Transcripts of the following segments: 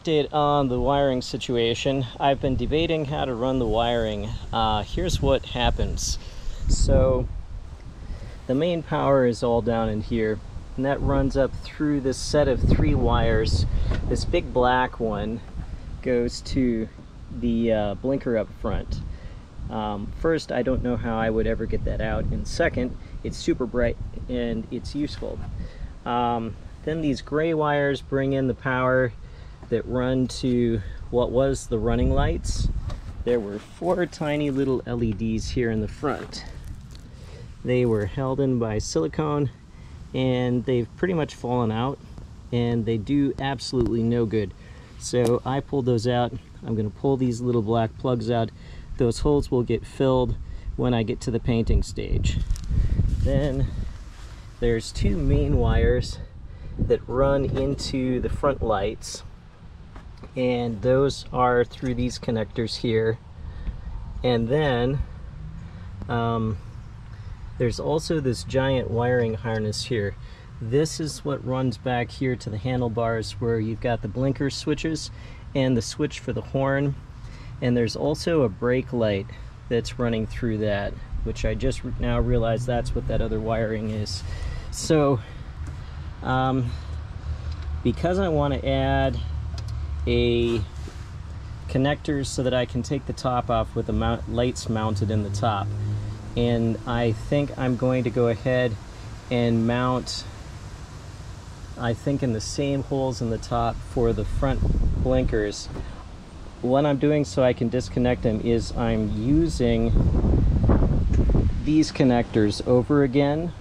update on the wiring situation. I've been debating how to run the wiring. Here's what happens. So the main power is all down in here, and that runs up through this set of 3 wires. This big black one goes to the blinker up front. First, I don't know how I would ever get that out, and second, it's super bright and it's useful. Then these gray wires bring in the power that run to what was the running lights. There were 4 tiny little LEDs here in the front. They were held in by silicone, and they've pretty much fallen out, and they do absolutely no good. So I pulled those out. I'm going to pull these little black plugs out. Those holes will get filled when I get to the painting stage. Then there's 2 main wires that run into the front lights, and those are through these connectors here. And then there's also this giant wiring harness here. This is what runs back here to the handlebars, where you've got the blinker switches and the switch for the horn. And there's also a brake light that's running through that, which I just now realized that's what that other wiring is. So because I want to add a connector so that I can take the top off with the lights mounted in the top, and I think I'm going to go ahead and mount, I think, in the same holes in the top for the front blinkers. What I'm doing so I can disconnect them is I'm using these connectors over again,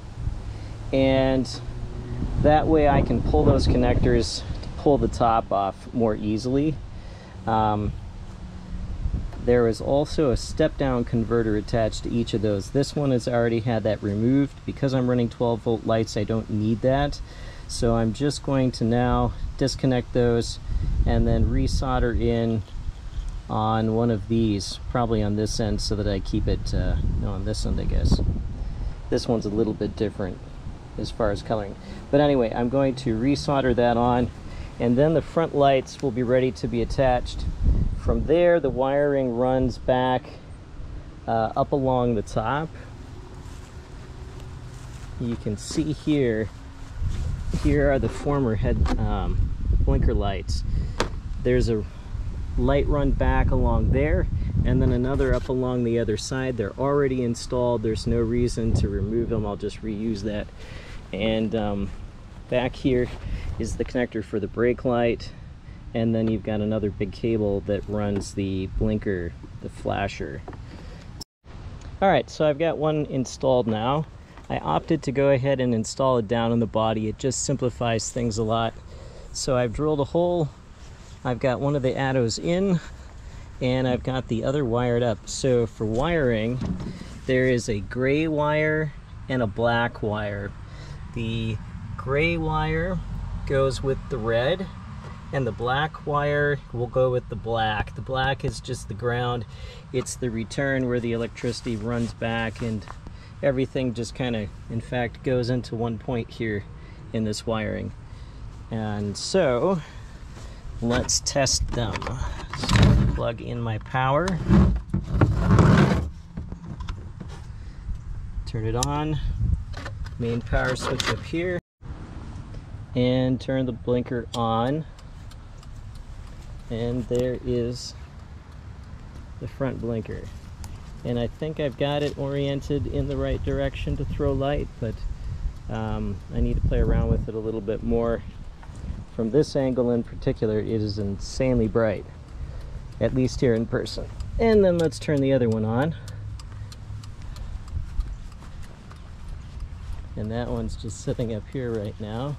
and that way I can pull those connectors to pull the top off more easily. There is also a step-down converter attached to each of those. This one has already had that removed. Because I'm running 12-volt lights, I don't need that. So I'm just going to now disconnect those and then resolder in on one of these, probably on this end, so that I keep it, no, on this end I guess. This one's a little bit different as far as coloring. But anyway, I'm going to resolder that on, and then the front lights will be ready to be attached. From there, the wiring runs back up along the top. You can see here are the former head blinker lights. There's a light run back along there, and then another up along the other side. They're already installed. There's no reason to remove them. I'll just reuse that. And back here is the connector for the brake light, and then you've got another big cable that runs the blinker, the flasher. Alright, so I've got one installed now. I opted to go ahead and install it down in the body. It just simplifies things a lot. So I've drilled a hole. I've got one of the ADOs in, and I've got the other wired up. So for wiring, there is a gray wire and a black wire. The gray wire goes with the red, and the black wire will go with the black. The black is just the ground. It's the return where the electricity runs back, and everything just kind of, in fact, goes into one point here in this wiring. And so let's test them. So plug in my power, turn it on, main power switch up here, and turn the blinker on, and there is the front blinker. And I think I've got it oriented in the right direction to throw light, but I need to play around with it a little bit more. From this angle in particular, it is insanely bright, at least here in person. And then let's turn the other one on. And that one's just sitting up here right now.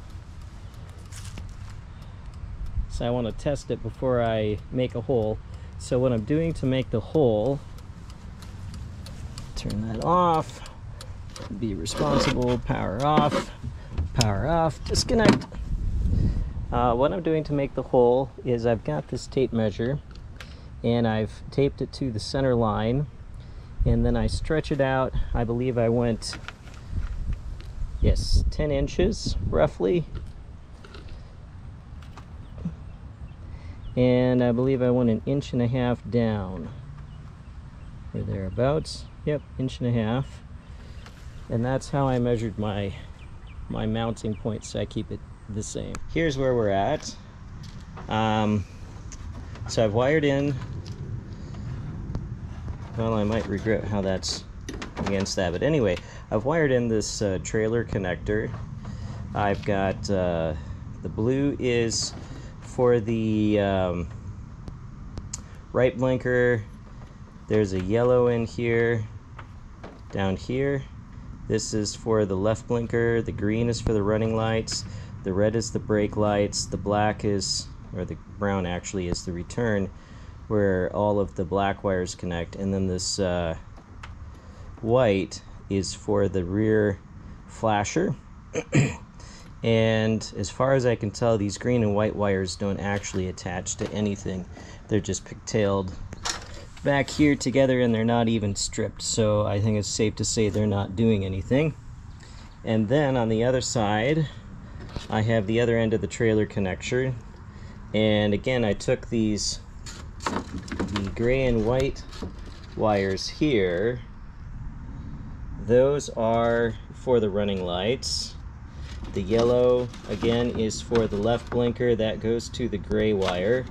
So I want to test it before I make a hole. So what I'm doing to make the hole, turn that off, be responsible, power off, disconnect. What I'm doing to make the hole is I've got this tape measure, and I've taped it to the center line, and then I stretch it out. I believe I went, yes, 10 inches roughly. and I believe I went 1.5 inches down, or thereabouts. Yep, 1.5 inches. And that's how I measured my mounting point, so I keep it the same. Here's where we're at. So I've wired in, well, I might regret how that's against that, but anyway, I've wired in this trailer connector. I've got the blue is for the right blinker. There's a yellow in here, down here. This is for the left blinker. The green is for the running lights. The red is the brake lights. The black is, or the brown actually, is the return, where all of the black wires connect. And then this white is for the rear flasher. And as far as I can tell, these green and white wires don't actually attach to anything. They're just pigtailed back here together, and they're not even stripped, so I think it's safe to say they're not doing anything. And then on the other side, I have the other end of the trailer connector, and again I took the gray and white wires here. Those are for the running lights. The yellow again is for the left blinker. That goes to the gray wire.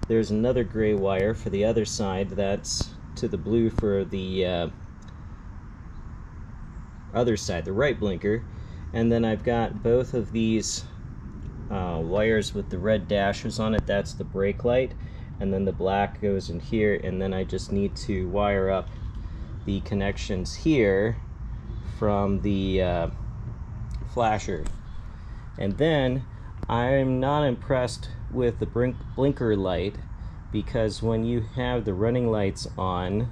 There's another gray wire for the other side. That's to the blue for the other side, the right blinker. And then I've got both of these wires with the red dashes on it. That's the brake light. And then the black goes in here. And then I just need to wire up the connections here from the flasher. And then I'm not impressed with the blinker light, because when you have the running lights on,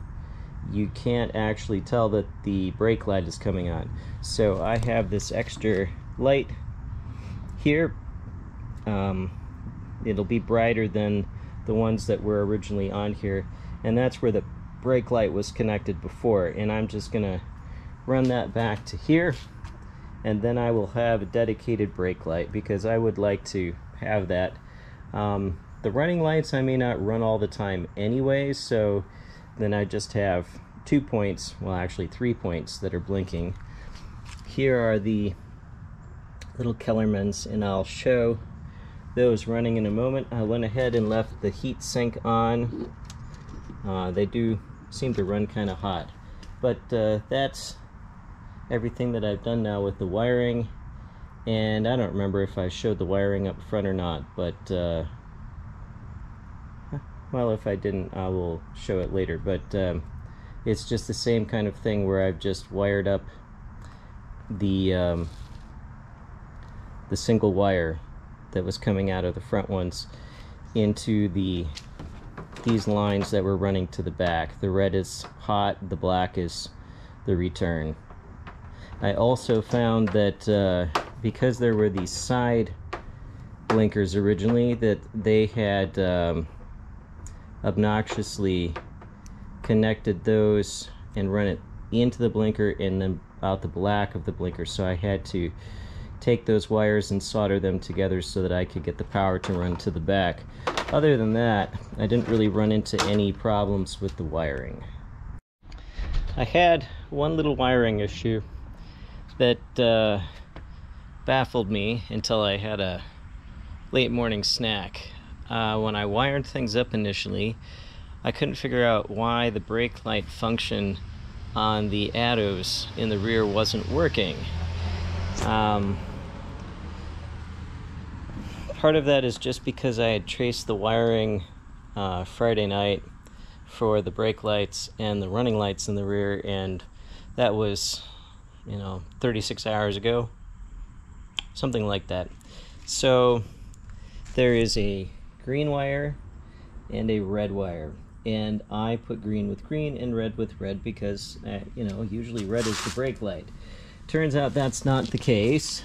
you can't actually tell that the brake light is coming on. So I have this extra light here. It'll be brighter than the ones that were originally on here, and that's where the brake light was connected before. And I'm just gonna run that back to here, and then I will have a dedicated brake light, because I would like to have that. The running lights I may not run all the time anyway, so then I just have 2 points, well actually 3 points that are blinking. Here are the little Kellermans, and I'll show those running in a moment. I went ahead and left the heat sink on. They do seem to run kind of hot, but that's everything that I've done now with the wiring. And I don't remember if I showed the wiring up front or not, but well, if I didn't, I will show it later. But it's just the same kind of thing where I've just wired up the single wire that was coming out of the front ones into these lines that were running to the back. The red is hot, the black is the return. I also found that because there were these side blinkers originally, that they had obnoxiously connected those and run it into the blinker and then out the black of the blinker, so I had to take those wires and solder them together so that I could get the power to run to the back. Other than that, I didn't really run into any problems with the wiring. I had one little wiring issue that baffled me until I had a late morning snack. When I wired things up initially, I couldn't figure out why the brake light function on the ADOs in the rear wasn't working. Part of that is just because I had traced the wiring Friday night for the brake lights and the running lights in the rear, and that was, 36 hours ago, something like that. So there is a green wire and a red wire, and I put green with green and red with red because usually red is the brake light. Turns out that's not the case.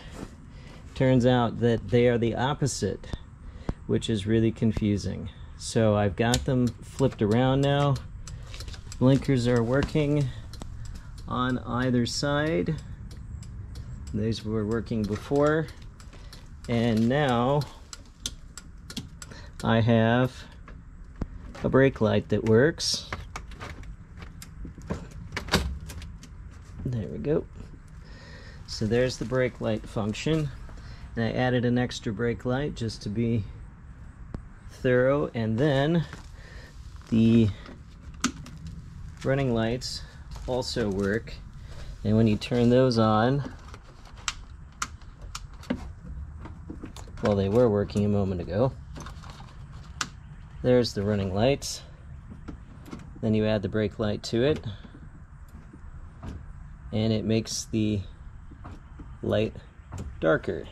Turns out that they are the opposite, which is really confusing. So I've got them flipped around now. Blinkers are working on either side. These were working before, and now I have a brake light that works. There we go. So there's the brake light function. And I added an extra brake light just to be thorough, and then the running lights also work, and when you turn those on, well, they were working a moment ago. There's the running lights. Then you add the brake light to it, and it makes the light darker.